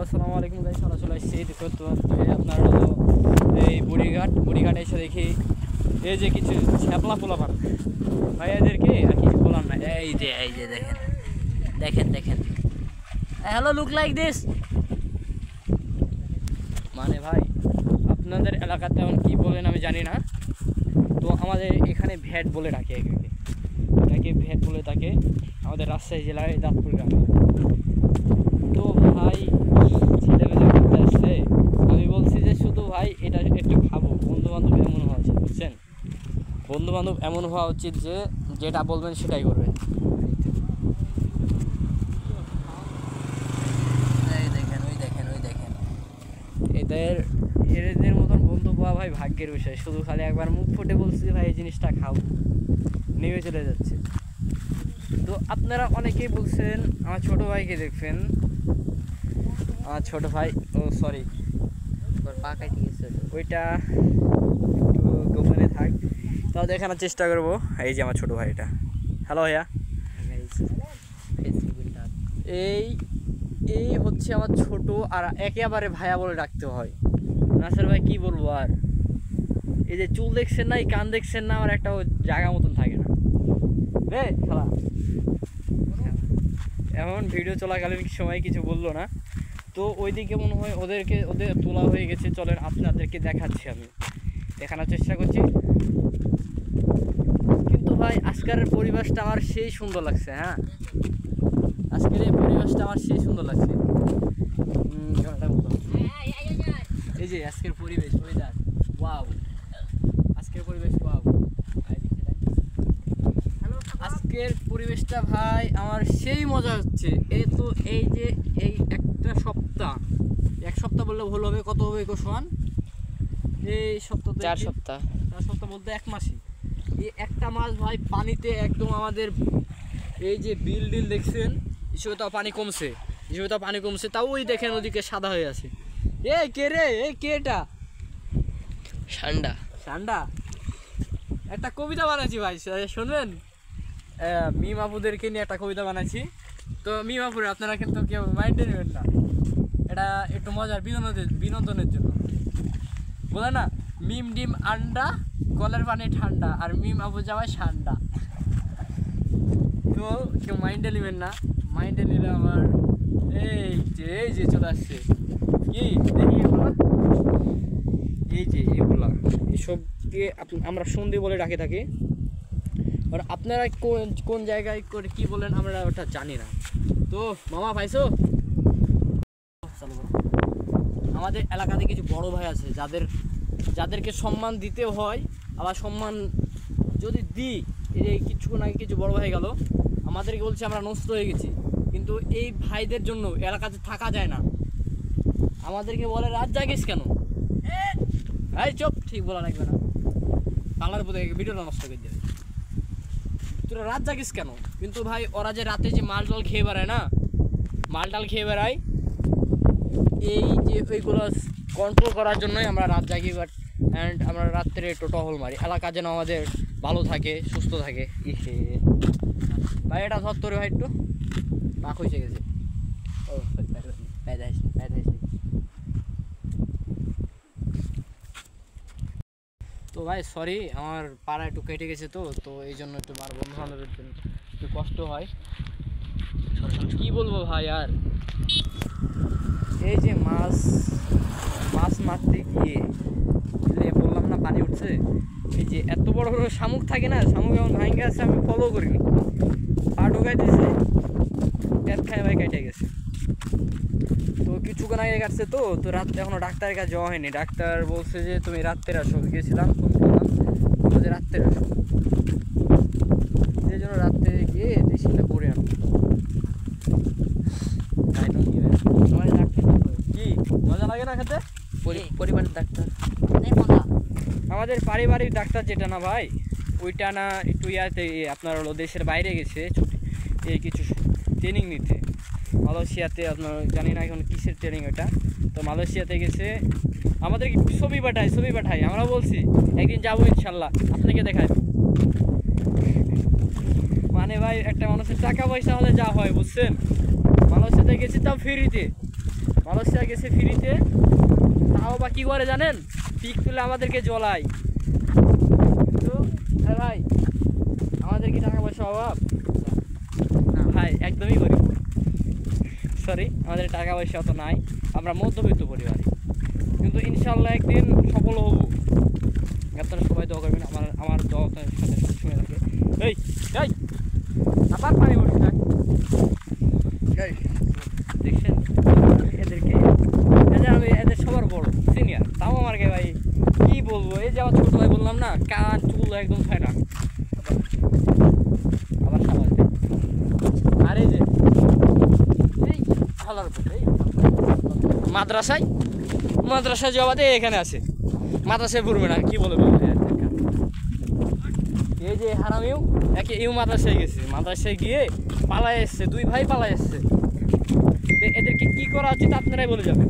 আসসালামু আলাইকুম গাইস, আমরা চলে আসছি আপনার এই বুড়িঘাট এসে দেখি এই যে কিছু শ্যাপলা পোলাপান ভাই, এদেরকে আর কিছু বলার নাই। এই যে দেখেন হ্যালো লুক লাইক দিস। মানে ভাই আপনাদের এলাকাতে এমন কী বলেন আমি জানি না, তো আমাদের এখানে ভ্যাট বলে ডাকে, এটাকে ভ্যাট বলে ডাকে আমাদের রাজশাহী জেলায় দাঁতপুর গ্রামে। তো ভাই ছেলেমেয়ে ঘুরতে আসছে, আমি বলছি যে শুধু ভাই এটা একটু খাবো। বন্ধুবান্ধব এমন হওয়া উচিত, বুঝছেন? বন্ধুবান্ধব এমন হওয়া উচিত যে যেটা বলবেন সেটাই করবেন। ওই দেখেন এদের মতন বন্ধু পাওয়া ভাই ভাগ্যের বিষয়। শুধু খালি একবার মুখ ফুটে বলছি ভাই এই জিনিসটা খাও, নেমে চলে যাচ্ছে। তো আপনারা অনেকেই বলছেন আমার ছোট ভাইকে দেখবেন, আমার ছোট ভাই, ও সরি পা কাটি গেছে ওইটা একটু গোপনে থাক, তাও দেখানোর চেষ্টা করবো। এই যে আমার ছোট ভাই, এটা হ্যালো ভাইয়া, এই এই হচ্ছে আমার ছোট, আর একেবারে ভাইয়া বলে ডাকতে হয়। নাসের ভাই কি বলবো আর, এই যে চুল দেখছেন না, এই কান দেখছেন না, আমার একটা জায়গা মতন থাকে না রে খেলা। এখন ভিডিও চলাকালীন সময় কিছু বললো না, তো ওইদিকে মনে হয় ওদের তোলা হয়ে গেছে। চলেন আপনাদেরকে দেখাচ্ছি, আমি দেখানোর চেষ্টা করছি। কিন্তু ভাই আজকের পরিবেশটা আমার সেই সুন্দর লাগছে। হ্যাঁ, আজকের এই পরিবেশটা আমার সেই সুন্দর লাগছে। এই যে আজকের পরিবেশ, ওয়েদার ওয়াও, আজকের পরিবেশ ওয়াও। আজকের পরিবেশটা ভাই আমার সেই মজা হচ্ছে। এই যে এই একটা সপ্তাহ, এক সপ্তাহ বললে ভুল হবে, কত হবে কোষমান, এই সপ্তাহ 4 সপ্তাহ বলতে 1 মাসই। এই একটা মাস ভাই পানিতে একদম আমাদের এই যে বিল দেখছেন, হিসেবে তাও পানি কমছে, তাও ওই দেখেন ওদিকে সাদা হয়ে আছে। এই কে রে, এই কে এটা? ঠান্ডা একটা কবিতা বানাচ্ছি ভাই, শুনবেন? মিম আপুদেরকে নিয়ে একটা কবিতা বানাচ্ছি। তো মিম আপুরে আপনারা কিন্তু কেউ মাইন্ডে নেবেন না, এটা একটু মজার বিনোদনের জন্য। বলে না, মিম ডিম আন্ডা, কলের পানি ঠান্ডা, আর মিম আপু যাওয়ায় ঠান্ডা। তো কেউ মাইন্ডে নেবেন না, মাইন্ডে নিলে আমার এই যে চলে আসছে কি দেখি এগুলো, এগুলা এসবকে আমরা সন্ধি বলে ডাকে থাকি। আর আপনারা কোন জায়গায় করে কি বলেন আমরা ওটা জানি না। তো মামা পাইছো, আমাদের এলাকাতে কিছু বড় ভাই আছে যাদেরকে সম্মান দিতে হয়, আবার সম্মান যদি দিই, এই যে কিছুক্ষণ আগে কিছু বড় ভাই গেল, আমাদেরকে বলছে আমরা নষ্ট হয়ে গেছি, কিন্তু এই ভাইদের জন্য এলাকাতে থাকা যায় না। আমাদেরকে বলে রাত জাগিস কেন, এই চুপ, ঠিক বলা লাগবে না, পালার পথে ভিডিওটা নষ্ট করে দেবে, তোরা রাত জাগিস কেন। কিন্তু ভাই ওরা যে রাতে যে মালটাল খেয়ে বেড়ায়, এই যে ওইগুলো কন্ট্রোল করার জন্যই আমরা রাত জাগি। অ্যান্ড আমরা রাত্রে একটু টহল মারি, এলাকা যেন আমাদের ভালো থাকে, সুস্থ থাকে। ভাই এটা ধর তোর ভাই, একটু পাক হয়েছে গেছে। ও তো ভাই সরি, আমার পাড়া একটু কেটে গেছে, তো এই জন্য একটু আমার বন্ধু বান্ধবের জন্য একটু কষ্ট হয়। কি বলবো ভাই আর, এই যে মাছ মারতে গিয়ে বললাম না পানি উঠছে, এই যে এত বড় বড় শামুক থাকে না, শামুক এমন ভাঙ্গে আছে, আমি ফলো করিনি, পা ঢোকাই দিয়েছে, পেট খায় ভাই কেটে গেছে। তো কিছুক্ষণ আগে কাটছে, তো রাত্রে এখনো ডাক্তারের কাছে যাওয়া হয়নি। ডাক্তার বলছে যে তুমি রাত্রে আসো, গিয়েছিলাম ফোন করলাম, যে রাত্রে আসো, সেই জন্য রাত্রে গিয়ে দেশিটা করে আনো। কি মজা লাগে না খেতে? পরিবারের ডাক্তার আমাদের পারিবারিক ডাক্তার যেটা না ভাই, ওইটা না একটু আপনার হলো দেশের বাইরে গেছে ছুটি, এই কিছু ট্রেনিং নিতে মালয়েশিয়াতে। আপনার জানি না এখন কিসের ট্রেনিং ওটা, তো মালয়েশিয়াতে গেছে। আমাদের ছবি পাঠাই, আমরা বলছি একদিন যাবো ইনশাল্লাহ, আপনাকে দেখাই। মানে ভাই একটা মানুষের টাকা পয়সা হলে যা হয়, বুঝছেন? মালয়েশিয়াতে গেছি তাও ফ্রিতে, মালয়েশিয়া গেছে ফ্রিতে, তাও বা কি করে জানেন, পিক তুলে আমাদেরকে জ্বলায়। তো ভাই আমাদের কি টাকা পয়সা অভাব? ভাই একদমই গরিব, সরি আমাদের টাকা পয়সা অত নাই, আমরা মধ্যবিত্ত পরিবারে, কিন্তু ইনশাল্লাহ একদিন সফল হব। আপনারা সবাই দোয়া করবেন, আমার দোয়া সাথে সবসময় রাখে। এই এই আবার পানি পড়ছে না, দেখছেন এদেরকে, এদের সবার বড় সিনিয়র, তাও আমাকে ভাই কি বলবো, এই যে আমার ছোট ভাই বললাম না, কান চুল একদম খায় না। আবার সাবাস দেয়। আর এই যে এই হালার মাদ্রাসায় জবাতে এখানে আছে, মাদ্রাসায় পড়বে না, কি বলবো। এই যে হারামিও একে ইউ মাদ্রাসায় গেছে, মাদ্রাসায় গিয়ে পালায় এসছে, দুই ভাই পালায় এসছে। এদেরকে কি করা উচিত আপনারাই বলে যাবেন।